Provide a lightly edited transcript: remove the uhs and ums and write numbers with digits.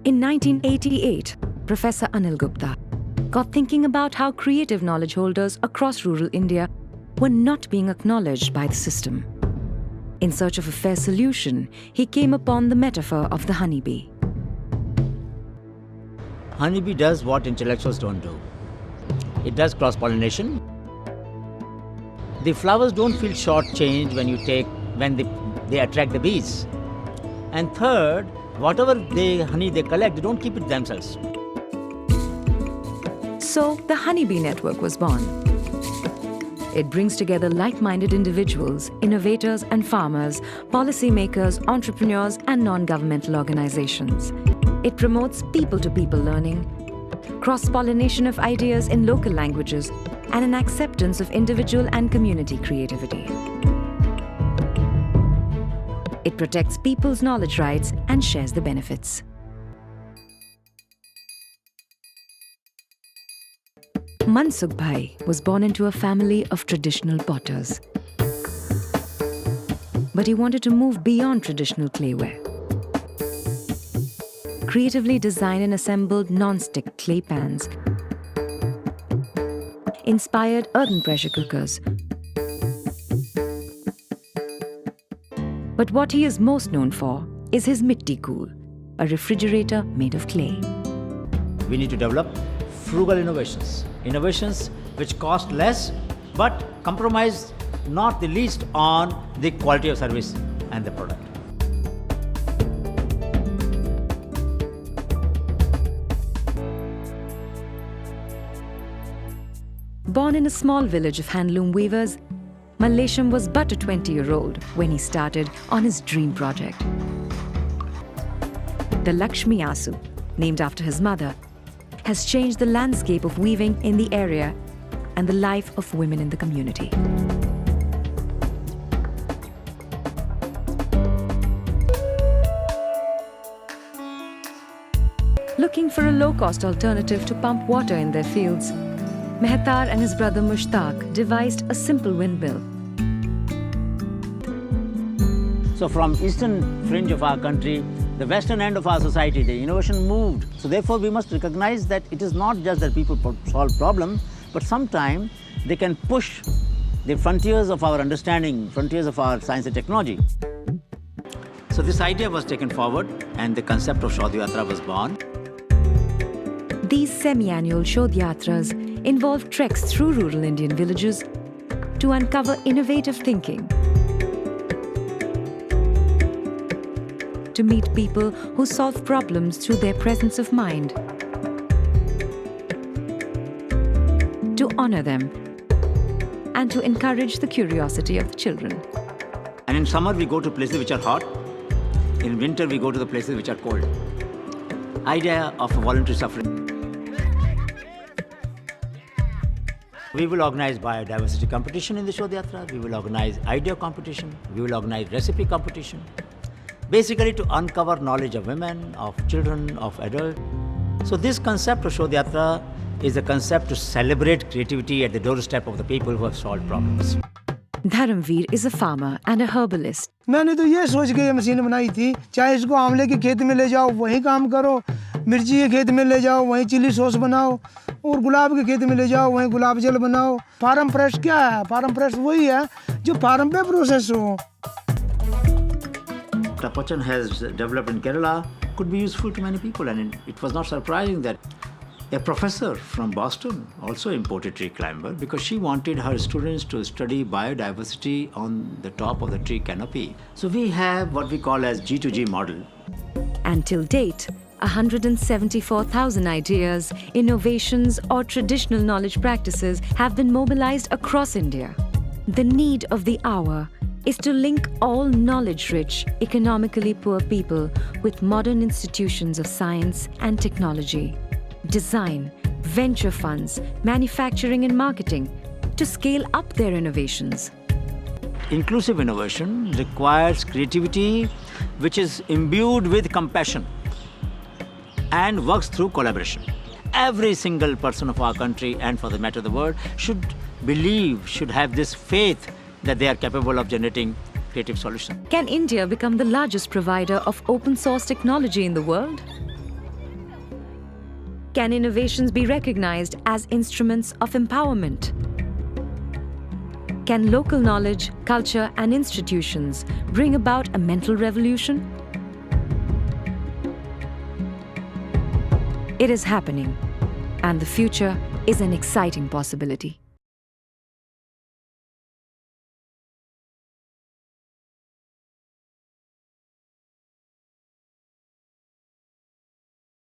In 1988, Professor Anil Gupta got thinking about how creative knowledge holders across rural India were not being acknowledged by the system. In search of a fair solution, he came upon the metaphor of the honeybee. Honeybee does what intellectuals don't do. It does cross-pollination. The flowers don't feel short-changed when they attract the bees. And third, whatever honey they collect, they don't keep it themselves. So the Honeybee Network was born. It brings together like-minded individuals, innovators and farmers, policymakers, entrepreneurs and non-governmental organizations. It promotes people-to-people learning, cross-pollination of ideas in local languages, and an acceptance of individual and community creativity. It protects people's knowledge rights and shares the benefits. Mansukh Bhai was born into a family of traditional potters. But he wanted to move beyond traditional clayware. Creatively designed and assembled non-stick clay pans, inspired earthen pressure cookers. But what he is most known for is his Mitti Kool, a refrigerator made of clay. We need to develop frugal innovations. Innovations which cost less but compromise not the least on the quality of service and the product. Born in a small village of handloom weavers, Mallesham was but a 20-year-old when he started on his dream project. The Lakshmi Asu, named after his mother, has changed the landscape of weaving in the area and the life of women in the community. Looking for a low-cost alternative to pump water in their fields, Mehtar and his brother Mushtaq devised a simple windmill. So from eastern fringe of our country, the western end of our society, the innovation moved. So therefore we must recognize that it is not just that people solve problems, but sometimes they can push the frontiers of our understanding, frontiers of our science and technology. So this idea was taken forward and the concept of Shodh Yatra was born. These semi-annual Shodh Yatras involve treks through rural Indian villages to uncover innovative thinking, to meet people who solve problems through their presence of mind, to honor them, and to encourage the curiosity of the children. And in summer we go to places which are hot. In winter we go to the places which are cold. Idea of voluntary suffering. We will organize biodiversity competition in the Shodh Yatra. We will organize idea competition. We will organize recipe competition. Basically to uncover knowledge of women, of children, of adults. So this concept of Shodh Yatra is a concept to celebrate creativity at the doorstep of the people who have solved problems. Dharamveer is a farmer and a herbalist. मैंने तो ये सोच के ये machine बनाई थी, चाहे इसको आंवले के खेत में ले जाओ वहीं काम करो, मिर्ची के खेत में ले जाओ वहीं चिली सॉस बनाओ, और गुलाब के खेत में ले जाओ वहीं गुलाब जल बनाओ. फार्म फ्रेश क्या है? फार्म फ्रेश वही है जो फार्म पे प्रोसेस हो. Tapachan has developed in Kerala could be useful to many people, and it was not surprising that a professor from Boston also imported tree climber because she wanted her students to study biodiversity on the top of the tree canopy. So we have what we call as G2G model. And till date, 174,000 ideas, innovations or traditional knowledge practices have been mobilized across India. The need of the hour is to link all knowledge-rich, economically poor people with modern institutions of science and technology, design, venture funds, manufacturing and marketing to scale up their innovations. Inclusive innovation requires creativity which is imbued with compassion and works through collaboration. Every single person of our country, and for the matter of the world, should believe, should have this faith that they are capable of generating creative solutions. Can India become the largest provider of open source technology in the world? Can innovations be recognized as instruments of empowerment? Can local knowledge, culture, and institutions bring about a mental revolution? It is happening, and the future is an exciting possibility.